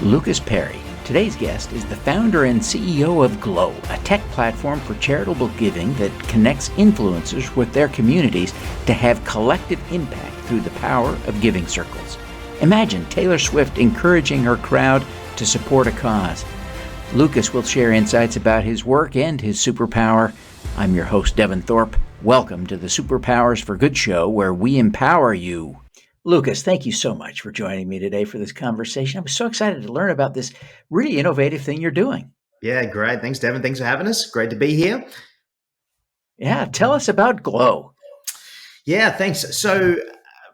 Lucas Parry. Today's guest is the founder and CEO of Glow, a tech platform for charitable giving that connects influencers with their communities to have collective impact through the power of giving circles. Imagine Taylor Swift encouraging her crowd to support a cause. Lucas will share insights about his work and his superpower. I'm your host, Devin Thorpe. Welcome to the Superpowers for Good show, where we empower you. Lucas, thank you so much for joining me today for this conversation. I'm so excited to learn about this really innovative thing you're doing. Yeah, great. Thanks, Devin. Thanks for having us. Great to be here. Yeah, tell us about Glow. Yeah, thanks. So,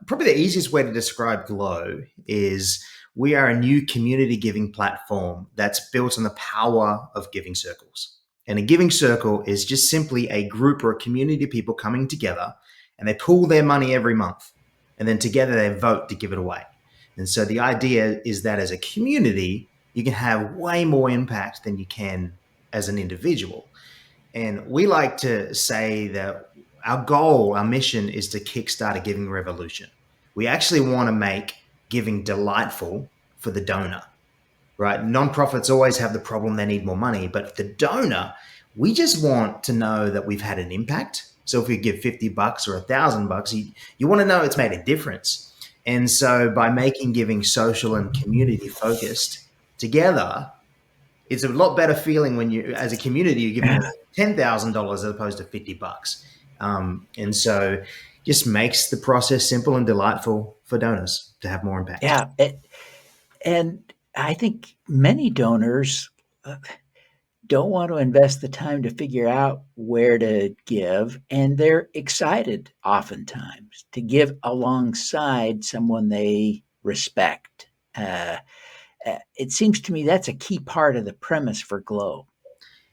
probably the easiest way to describe Glow is we are a new community giving platform that's built on the power of giving circles. And a giving circle is just simply a group or a community of people coming together and they pool their money every month. And then together they vote to give it away. And so the idea is that as a community, you can have way more impact than you can as an individual. And we like to say that our goal, our mission is to kickstart a giving revolution. We actually want to make giving delightful for the donor, right? Nonprofits always have the problem they need more money, but the donor, we just want to know that we've had an impact. So if we give $50 or $1,000, you want to know it's made a difference. And so by making giving social and community focused together, it's a lot better feeling when you, as a community, you're giving $10,000 as opposed to $50. And so just makes the process simple and delightful for donors to have more impact. Yeah, and I think many donors don't want to invest the time to figure out where to give, and they're excited oftentimes to give alongside someone they respect. It seems to me that's a key part of the premise for Glow.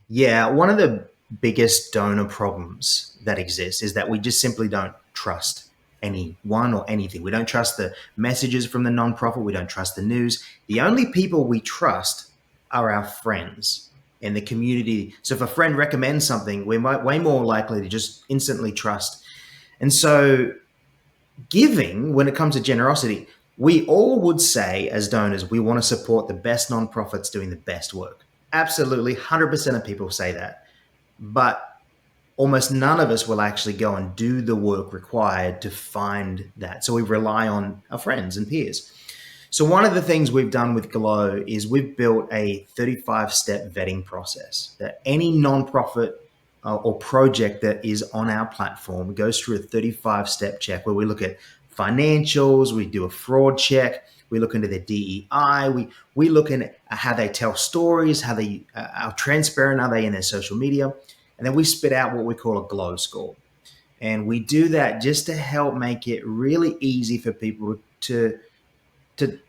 Yeah, one of the biggest donor problems that exists is that we just simply don't trust anyone or anything. We don't trust the messages from the nonprofit. We don't trust the news. The only people we trust are our friends and the community. So if a friend recommends something, we're way more likely to just instantly trust. And so giving, when it comes to generosity, we all would say as donors, we want to support the best nonprofits doing the best work. Absolutely, 100% of people say that. But almost none of us will actually go and do the work required to find that. So we rely on our friends and peers. So one of the things we've done with Glow is we've built a 35-step vetting process that any nonprofit or project that is on our platform goes through a 35-step check where we look at financials, we do a fraud check, we look into their DEI, we look at how they tell stories, how transparent are they in their social media, and then we spit out what we call a Glow score. And we do that just to help make it really easy for people to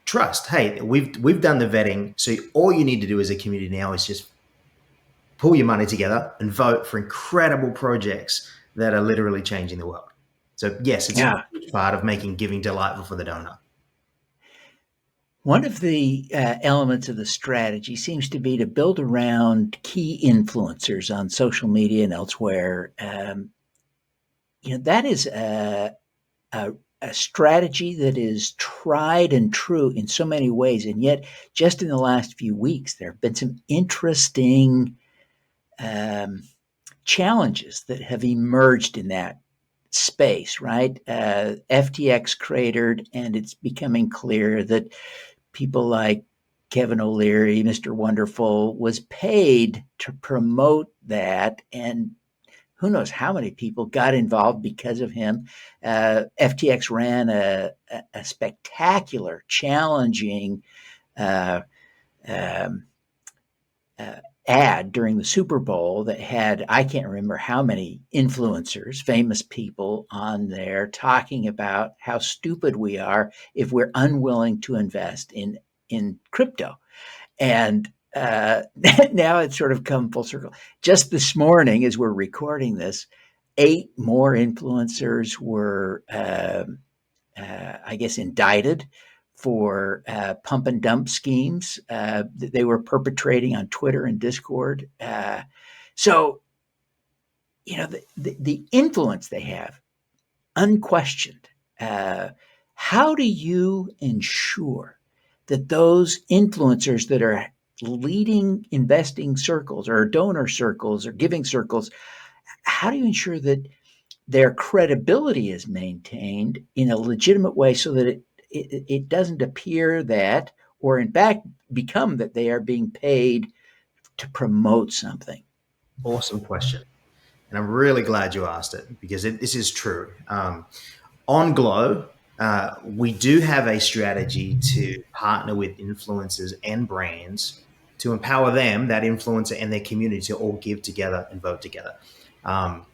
trust. Hey, we've done the vetting, so all you need to do as a community now is just pull your money together and vote for incredible projects that are literally changing the world. So yes, it's a huge part of making giving delightful for the donor. One of the elements of the strategy seems to be to build around key influencers on social media and elsewhere. That is a strategy that is tried and true in so many ways. And yet, just in the last few weeks, there have been some interesting challenges that have emerged in that space, right? FTX cratered, and it's becoming clear that people like Kevin O'Leary, Mr. Wonderful, was paid to promote that, and who knows how many people got involved because of him. FTX ran a spectacular, challenging ad during the Super Bowl that had, I can't remember how many influencers, famous people on there talking about how stupid we are if we're unwilling to invest in crypto. And now it's sort of come full circle. Just this morning, as we're recording this, 8 more influencers were, I guess, indicted for pump and dump schemes that they were perpetrating on Twitter and Discord. So, the influence they have, unquestioned. How do you ensure that those influencers that are leading investing circles or donor circles or giving circles, how do you ensure that their credibility is maintained in a legitimate way so that it doesn't appear that, or in fact become that, they are being paid to promote something? Awesome question. And I'm really glad you asked it because this is true. On Glow, we do have a strategy to partner with influencers and brands to empower them, that influencer and their community, to all give together and vote together. Um,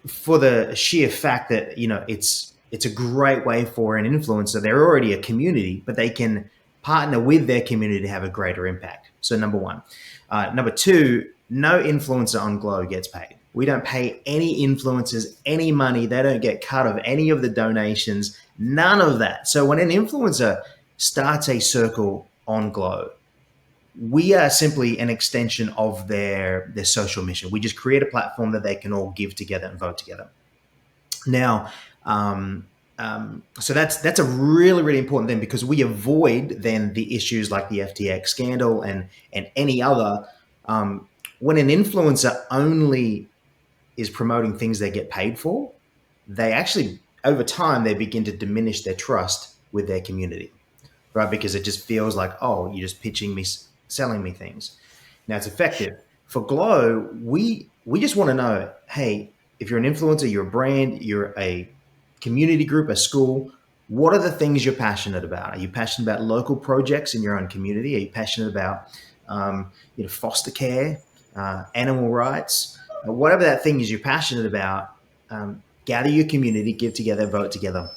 for the sheer fact that it's a great way for an influencer. They're already a community, but they can partner with their community to have a greater impact. So number one. Number two, no influencer on Glow gets paid. We don't pay any influencers any money. They don't get cut of any of the donations, none of that. So when an influencer starts a circle on Glow, we are simply an extension of their social mission. We just create a platform that they can all give together and vote together. Now, so that's a really, really important thing, because we avoid then the issues like the FTX scandal and any other. When an influencer only is promoting things they get paid for, they actually, over time, they begin to diminish their trust with their community, right? Because it just feels like, oh, you're just pitching me, selling me things. Now it's effective. For Glow, we just want to know, hey, if you're an influencer, you're a brand, you're a community group, a school, what are the things you're passionate about? Are you passionate about local projects in your own community? Are you passionate about foster care, animal rights, whatever that thing is you're passionate about? Gather your community, give together, vote together,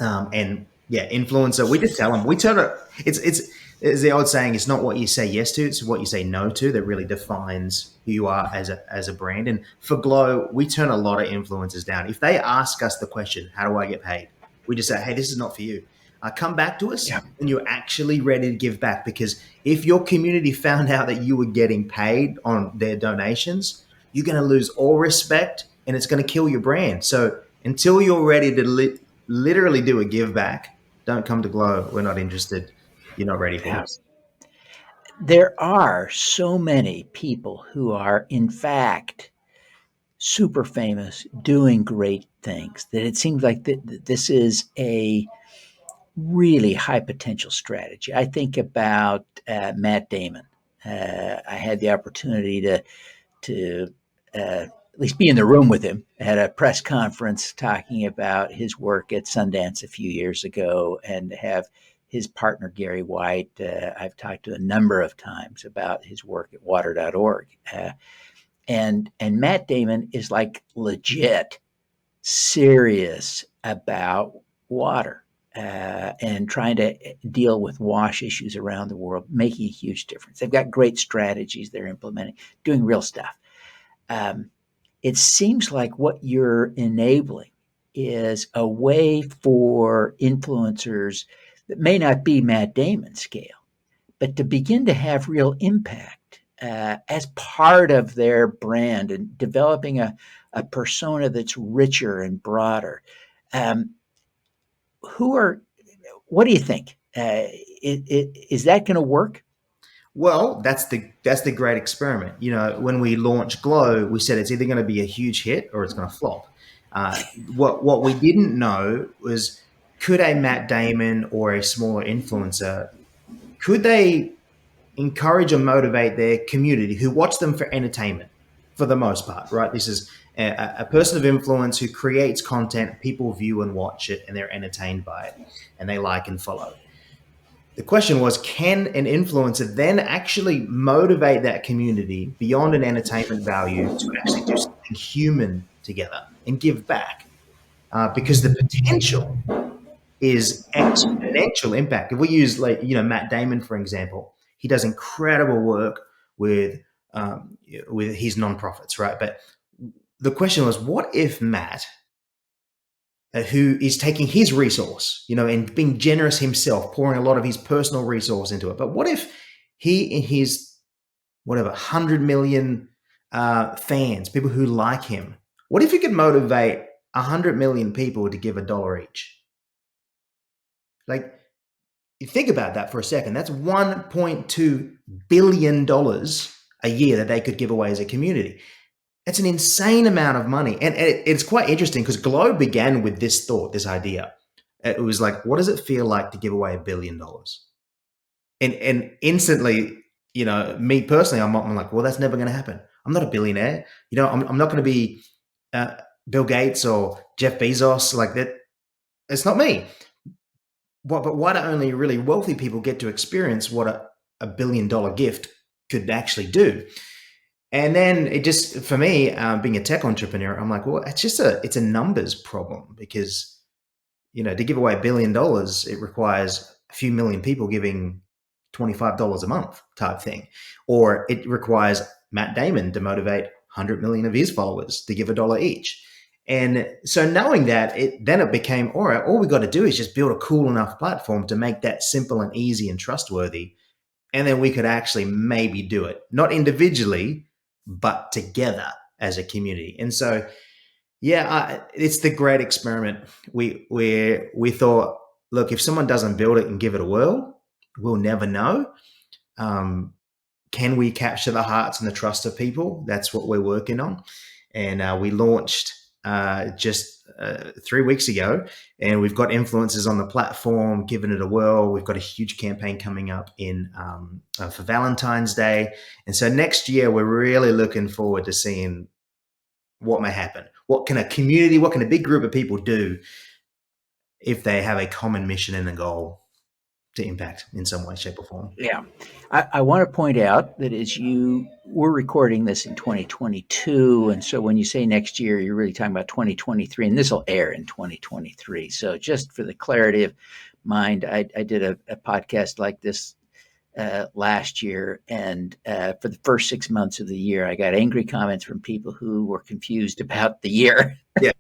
and yeah, influencer. We just tell them. We turn it. It's the old saying. It's not what you say yes to; it's what you say no to that really defines who you are as a brand. And for Glow, we turn a lot of influencers down. If they ask us the question, "How do I get paid?" we just say, "Hey, this is not for you. Come back to us when you're actually ready to give back." Because if your community found out that you were getting paid on their donations, you're going to lose all respect, and it's going to kill your brand. So until you're ready to literally do a give back, don't come to Glow. We're not interested. You're not ready for us. There are so many people who are, in fact, super famous, doing great things, that it seems like this is a really high potential strategy. I think about Matt Damon. I had the opportunity to at least be in the room with him at a press conference talking about his work at Sundance a few years ago, and have his partner Gary White. I've talked to a number of times about his work at water.org. And Matt Damon is like legit serious about water, and trying to deal with wash issues around the world, making a huge difference. They've got great strategies they're implementing, doing real stuff. It seems like what you're enabling is a way for influencers that may not be Matt Damon scale, but to begin to have real impact as part of their brand, and developing a persona that's richer and broader. Um, who are? What do you think? Is that going to work? Well, that's the great experiment. When we launched Glow, we said it's either going to be a huge hit or it's going to flop. What we didn't know was, could a Matt Damon or a smaller influencer, could they encourage or motivate their community who watch them for entertainment, for the most part, right? This is a person of influence who creates content, people view and watch it, and they're entertained by it, and they like and follow. The question was, can an influencer then actually motivate that community beyond an entertainment value to actually do something human together and give back? Because the potential is exponential impact. If we use, Matt Damon, for example, he does incredible work with his nonprofits, right? But the question was, what if Matt, who is taking his resource, and being generous himself, pouring a lot of his personal resource into it. But what if he, in his, whatever, 100 million fans, people who like him, what if he could motivate 100 million people to give $1 each? Like, You think about that for a second. That's $1.2 billion a year that they could give away as a community. It's an insane amount of money. And it's quite interesting because Glow began with this thought, this idea. It was like, what does it feel like to give away $1 billion? And instantly, me personally, I'm like, well, that's never going to happen. I'm not a billionaire. I'm not going to be Bill Gates or Jeff Bezos like that. It's not me. But why do only really wealthy people get to experience what a $1 billion gift could actually do? And then it just, for me, being a tech entrepreneur, I'm like, well, it's a numbers problem because, to give away $1 billion, it requires a few million people giving $25 a month type thing. Or it requires Matt Damon to motivate 100 million of his followers to give $1 each. And so knowing that, then it became, all right, all we got to do is just build a cool enough platform to make that simple and easy and trustworthy. And then we could actually maybe do it, not individually, but together as a community. And so, yeah, it's the great experiment. We thought, look, if someone doesn't build it and give it a whirl, we'll never know. Can we capture the hearts and the trust of people? That's what we're working on. And we launched just 3 weeks ago, and we've got influencers on the platform giving it a whirl. We've got a huge campaign coming up for Valentine's Day, and so next year we're really looking forward to seeing what may happen. What can a big group of people do if they have a common mission and a goal to impact in some way, shape, or form? Yeah. I want to point out that as we're recording this in 2022, and so when you say next year, you're really talking about 2023, and this will air in 2023. So just for the clarity of mind, I did a podcast like this last year, and for the first 6 months of the year, I got angry comments from people who were confused about the year. Yeah.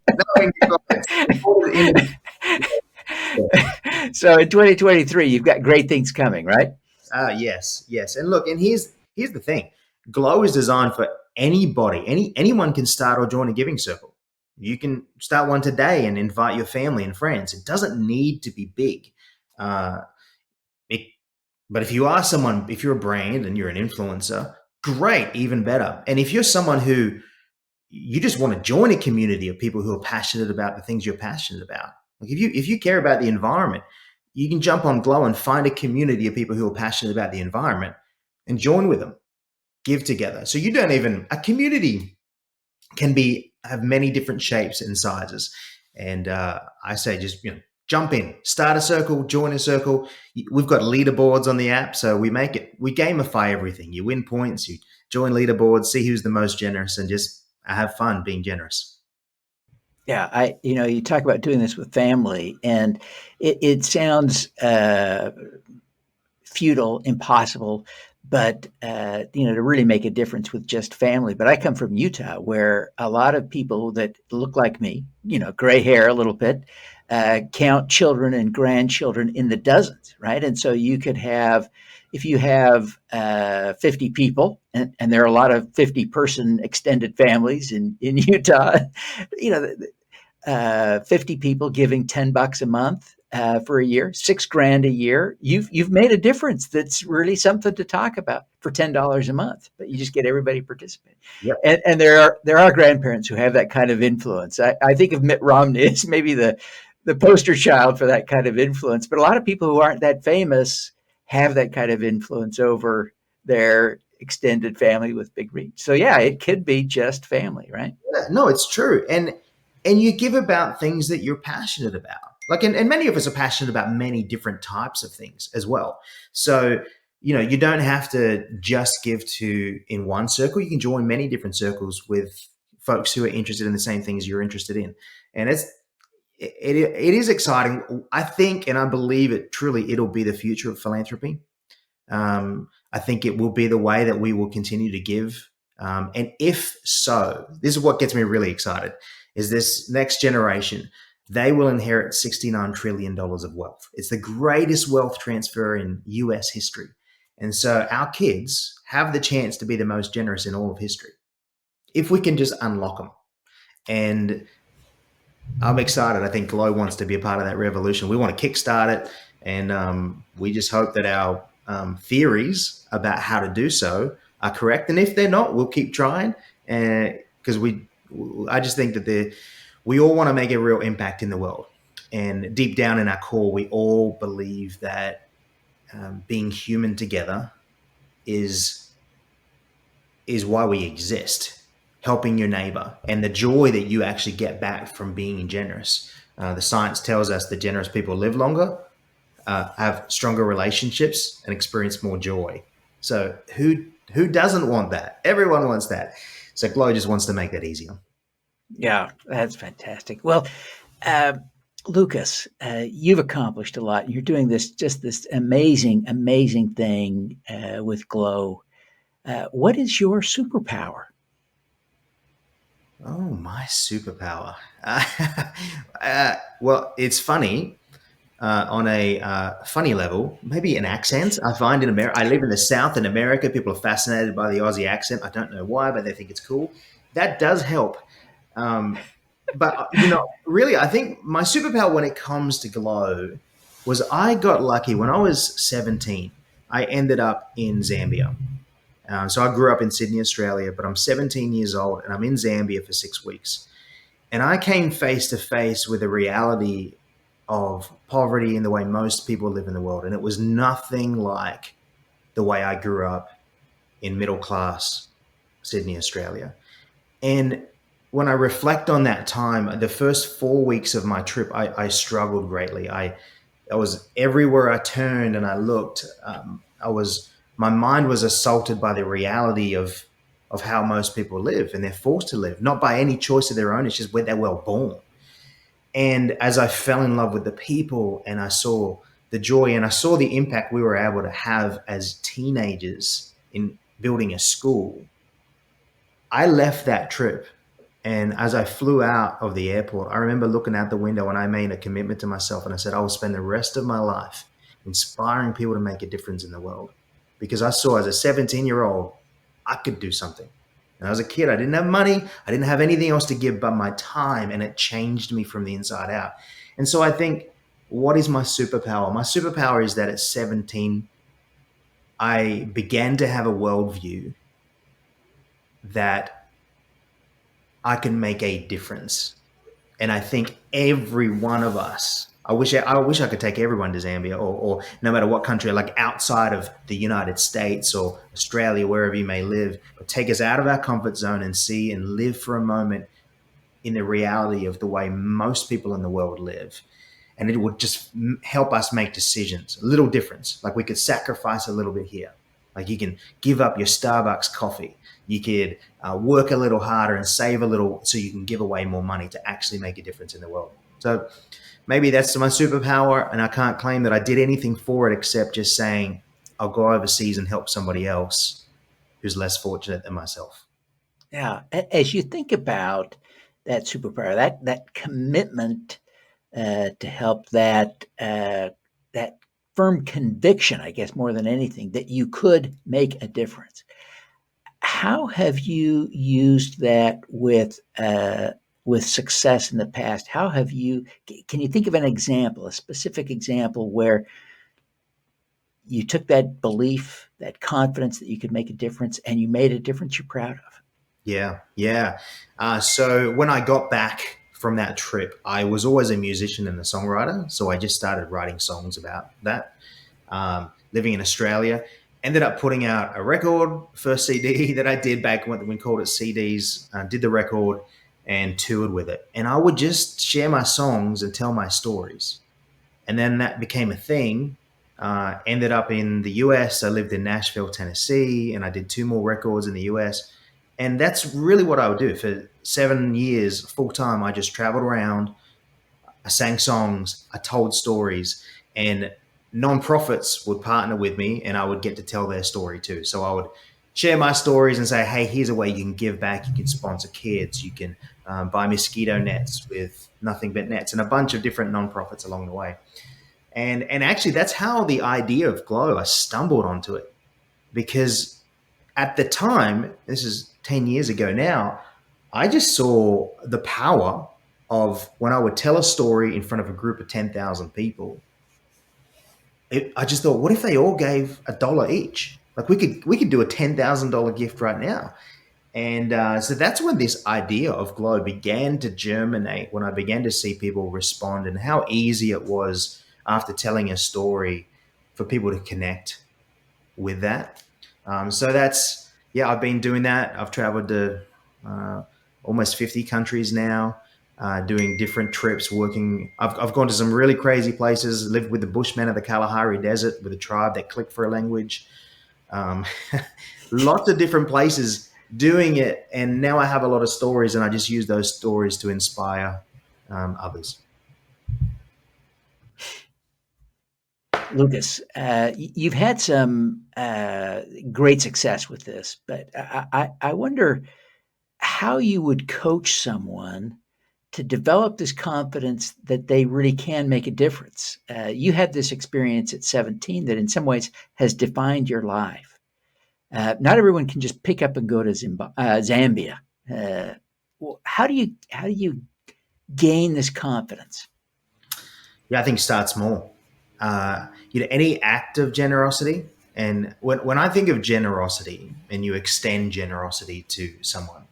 So in 2023, you've got great things coming, right? Yes. And look, and here's the thing. Glow is designed for anybody. Anyone can start or join a giving circle. You can start one today and invite your family and friends. It doesn't need to be big. But if you are someone, if you're a brand and you're an influencer, great, even better. And if you're someone who you just want to join a community of people who are passionate about the things you're passionate about, like if you care about the environment, you can jump on Glow and find a community of people who are passionate about the environment and join with them, give together. So a community can have many different shapes and sizes. And I say just jump in, start a circle, join a circle. We've got leaderboards on the app, so we gamify everything. You win points, you join leaderboards, see who's the most generous, and just have fun being generous. Yeah, you talk about doing this with family, and it sounds futile, impossible, but to really make a difference with just family. But I come from Utah, where a lot of people that look like me, gray hair a little bit, count children and grandchildren in the dozens, right? And so you could have, if you have 50 people, and there are a lot of 50-person extended families in Utah, 50 people giving $10 a month for a year, $6,000 a year. You've made a difference. That's really something to talk about for $10 a month. But you just get everybody participating. Yep. And there are grandparents who have that kind of influence. I think of Mitt Romney as maybe the poster child for that kind of influence. But a lot of people who aren't that famous have that kind of influence over their extended family with big reach. So yeah, it could be just family, right? Yeah, no, it's true. And you give about things that you're passionate about. Like, and many of us are passionate about many different types of things as well. So, you don't have to just give in one circle. You can join many different circles with folks who are interested in the same things you're interested in. And it is exciting. I think, and I believe it'll be the future of philanthropy. I think it will be the way that we will continue to give. And if so, this is what gets me really excited, is this next generation, they will inherit $69 trillion of wealth. It's the greatest wealth transfer in US history. And so our kids have the chance to be the most generous in all of history if we can just unlock them. And I'm excited. I think Glow wants to be a part of that revolution. We want to kickstart it And we just hope that our theories about how to do so are correct. And if they're not, we'll keep trying. And because I just think that we all want to make a real impact in the world. And deep down in our core, we all believe that being human together is is why we exist. Helping your neighbor and the joy that you actually get back from being generous. The science tells us that generous people live longer, have stronger relationships, and experience more joy. So who doesn't want that? Everyone wants that. So Glow just wants to make that easier. Yeah, that's fantastic. Well, uh, Lucas, you've accomplished a lot. You're doing this amazing, amazing thing with Glow. What is your superpower? Oh, my superpower. Well, it's funny. On a funny level, maybe an accent. I find in America, I live in the South in America, people are fascinated by the Aussie accent. I don't know why, but they think it's cool. That does help. Um, but, really, I think my superpower when it comes to Glow was I got lucky when I was 17. I ended up in Zambia. So I grew up in Sydney, Australia, but I'm 17 years old and I'm in Zambia for 6 weeks. And I came face to face with the reality of poverty in the way most people live in the world. And it was nothing like the way I grew up in middle class Sydney, Australia. And when I reflect on that time, the first 4 weeks of my trip, I struggled greatly. I was everywhere I turned and I looked. My mind was assaulted by the reality of how most people live, and they're forced to live, not by any choice of their own. It's just where they were born. And as I fell in love with the people and I saw the joy and I saw the impact we were able to have as teenagers in building a school, I left that trip. And as I flew out of the airport, I remember looking out the window and I made a commitment to myself and I said, I will spend the rest of my life inspiring people to make a difference in the world. Because I saw as a 17-year-old, I could do something. And as a kid, I didn't have money. I didn't have anything else to give but my time. And it changed me from the inside out. And so I think, what is my superpower? My superpower is that at 17, I began to have a worldview that I can make a difference. And I think every one of us, I wish I could take everyone to Zambia or no matter what country, like outside of the United States or Australia, wherever you may live, but take us out of our comfort zone and see and live for a moment in the reality of the way most people in the world live. And it would just help us make decisions, a little difference. Like we could sacrifice a little bit here. Like you can give up your Starbucks coffee. You could work a little harder and save a little so you can give away more money to actually make a difference in the world. So maybe that's my superpower. And I can't claim that I did anything for it except just saying, I'll go overseas and help somebody else who's less fortunate than myself. Yeah, as you think about that superpower, that commitment to help, that firm conviction, I guess, more than anything, that you could make a difference. How have you used that with success in the past? How have you? Can you think of an example, a specific example where you took that belief, that confidence that you could make a difference, and you made a difference you're proud of? Yeah, yeah. So when I got back from that trip, I was always a musician and a songwriter. So I just started writing songs about that. Living in Australia, ended up putting out a record, first CD that I did back when we called it CDs. Did the record and toured with it, and I would just share my songs and tell my stories. And then that became a thing. Ended up in the US. I lived in Nashville, Tennessee, and I did two more records in the US. And that's really what I would do for 7 years full time. I just traveled around. I sang songs. I told stories, and nonprofits would partner with me, and I would get to tell their story too. So I would share my stories and say, "Hey, here's a way you can give back. You can sponsor kids. You can buy mosquito nets with Nothing But Nets, and a bunch of different nonprofits along the way." And actually, that's how the idea of Glow, I stumbled onto it because at the time, this is 10 years ago now, I just saw the power of when I would tell a story in front of a group of 10,000 people, I just thought, what if they all gave $1 each? Like we could do a $10,000 gift right now. And so that's when this idea of Glow began to germinate, when I began to see people respond and how easy it was after telling a story for people to connect with that. So that's, yeah, I've been doing that. I've traveled to uh, almost 50 countries now, doing different trips, working. I've gone to some really crazy places, lived with the Bushmen of the Kalahari Desert with a tribe that clicked for a language. Um, Lots of different places doing it. And now I have a lot of stories, and I just use those stories to inspire others. Lucas, you've had some great success with this, but I wonder how you would coach someone to develop this confidence that they really can make a difference. You had this experience at 17 that in some ways has defined your life. Not everyone can just pick up and go to Zambia. How do you gain this confidence? Yeah, I think start small. Any act of generosity. And when I think of generosity and you extend generosity to someone,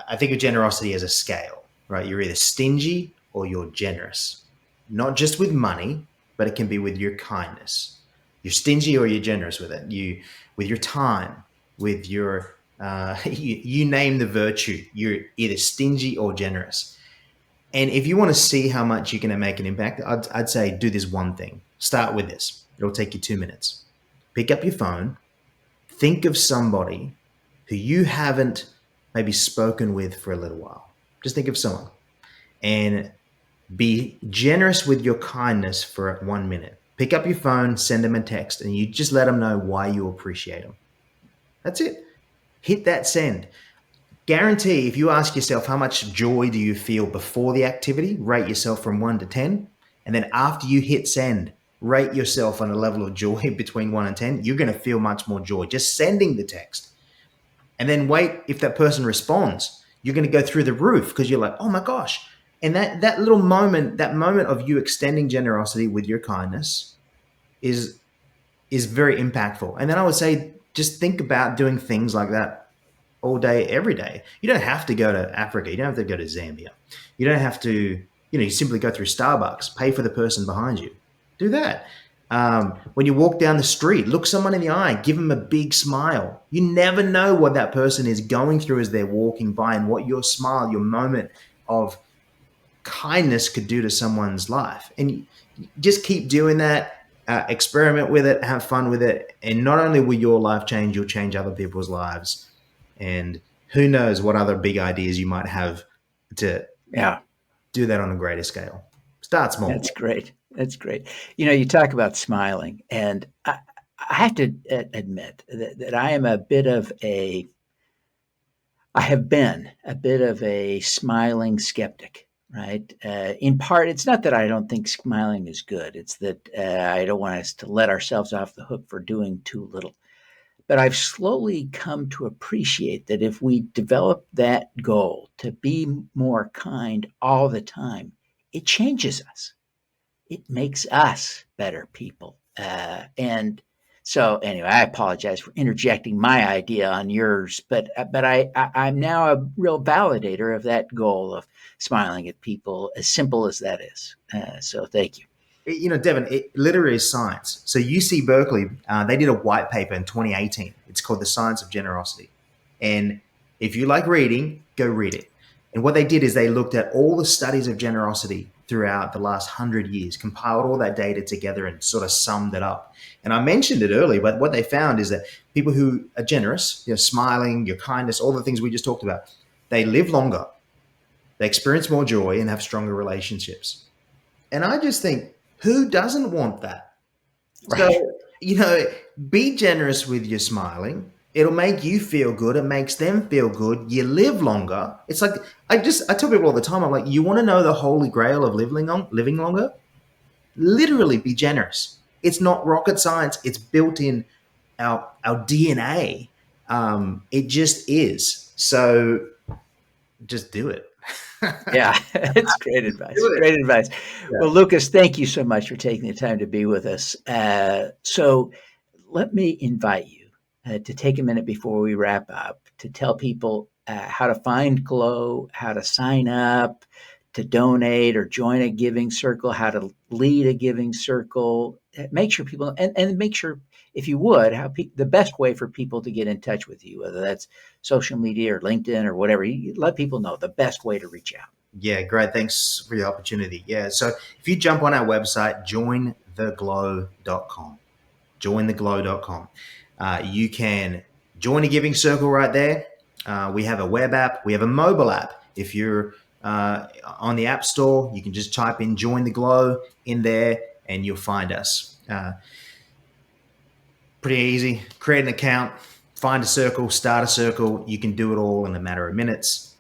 I think of generosity as a scale, right? You're either stingy or you're generous, not just with money, but it can be with your kindness. You're stingy or you're generous with it. With your time, with your, you name the virtue. You're either stingy or generous. And if you want to see how much you're going to make an impact, I'd say do this one thing. Start with this. It'll take you 2 minutes. Pick up your phone, think of somebody who you haven't maybe spoken with for a little while. Just think of someone and be generous with your kindness for 1 minute. Pick up your phone, send them a text, and you just let them know why you appreciate them. That's it. Hit that send. Guarantee if you ask yourself how much joy do you feel before the activity, rate yourself from 1 to 10. And then after you hit send, rate yourself on a level of joy between 1 and 10. You're going to feel much more joy just sending the text. And then wait, if that person responds, you're going to go through the roof because you're like, oh my gosh. And that little moment, that moment of you extending generosity with your kindness is very impactful. And then I would say just think about doing things like that all day, every day. You don't have to go to Africa. You don't have to go to Zambia. You don't have to, you simply go through Starbucks, pay for the person behind you. Do that. When you walk down the street, look someone in the eye, give them a big smile. You never know what that person is going through as they're walking by and what your smile, your moment of kindness could do to someone's life. And just keep doing that. Experiment with it, have fun with it. And not only will your life change, you'll change other people's lives. And who knows what other big ideas you might have to Yeah, do that on a greater scale. Start small. that's great. That's great. You talk about smiling, and I have to admit that I have been a bit of a smiling skeptic, right? In part, it's not that I don't think smiling is good. It's that I don't want us to let ourselves off the hook for doing too little. But I've slowly come to appreciate that if we develop that goal to be more kind all the time, it changes us. It makes us better people. And so, anyway, I apologize for interjecting my idea on yours, but I'm now a real validator of that goal of smiling at people, as simple as that is. So, thank you. Devin, it literally is science. So UC Berkeley, they did a white paper in 2018. It's called The Science of Generosity. And if you like reading, go read it. And what they did is they looked at all the studies of generosity throughout the last 100 years, compiled all that data together and sort of summed it up. And I mentioned it earlier, but what they found is that people who are generous, smiling, your kindness, all the things we just talked about, they live longer, they experience more joy and have stronger relationships. And I just think, who doesn't want that? So, Right. you know, be generous with your smiling. It'll make you feel good. It makes them feel good. You live longer. It's like I tell people all the time, I'm like, you want to know the holy grail of living longer? Literally be generous. It's not rocket science. It's built in our DNA. It just is. So just do it. Yeah, it's great advice. Do it. Great advice. Yeah. Well, Lucas, thank you so much for taking the time to be with us. So let me invite you to take a minute before we wrap up to tell people how to find Glow, how to sign up, to donate or join a giving circle, how to lead a giving circle. Make sure people, and make sure, if you would, the best way for people to get in touch with you, whether that's social media or LinkedIn or whatever. You let people know the best way to reach out. Yeah, great. Thanks for the opportunity. Yeah. So if you jump on our website, jointheglow.com, jointheglow.com, you can join a giving circle right there. We have a web app. We have a mobile app. If you're on the App Store, you can just type in Join the Glow in there and you'll find us. Pretty easy. Create an account, find a circle, start a circle. You can do it all in a matter of minutes.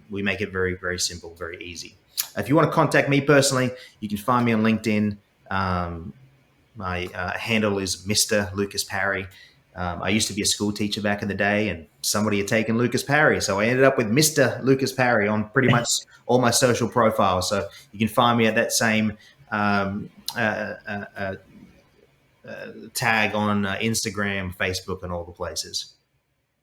We make it very, very simple, very easy. If you want to contact me personally, you can find me on LinkedIn. My handle is Mr. Lucas Parry. I used to be a school teacher back in the day, and somebody had taken Lucas Parry, so I ended up with Mr. Lucas Parry on pretty much all my social profiles. So you can find me at that same tag on Instagram, Facebook, and all the places.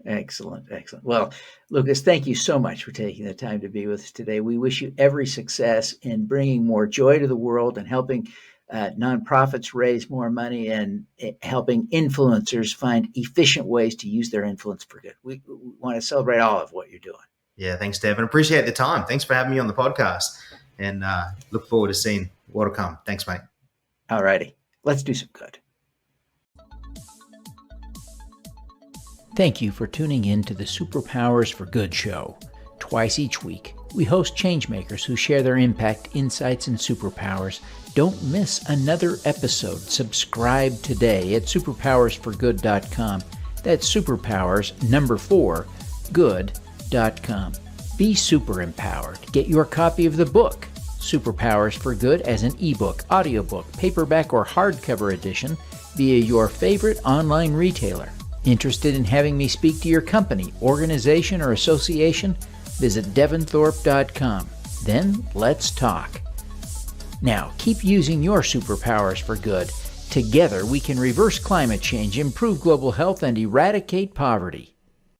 Excellent, excellent. Well, Lucas, thank you so much for taking the time to be with us today. We wish you every success in bringing more joy to the world and helping nonprofits raise more money and helping influencers find efficient ways to use their influence for good. We want to celebrate all of what you're doing. Yeah, thanks, Devin. Appreciate the time. Thanks for having me on the podcast, and look forward to seeing what'll come. Thanks, mate. All righty. Let's do some good. Thank you for tuning in to the Superpowers for Good show. Twice each week, we host changemakers who share their impact, insights, and superpowers. Don't miss another episode. Subscribe today at superpowersforgood.com. That's superpowers good.com. Be super empowered. Get your copy of the book, Superpowers for Good, as an ebook, audiobook, paperback, or hardcover edition via your favorite online retailer. Interested in having me speak to your company, organization, or association? Visit devinthorpe.com. Then let's talk. Now, keep using your superpowers for good. Together, we can reverse climate change, improve global health, and eradicate poverty.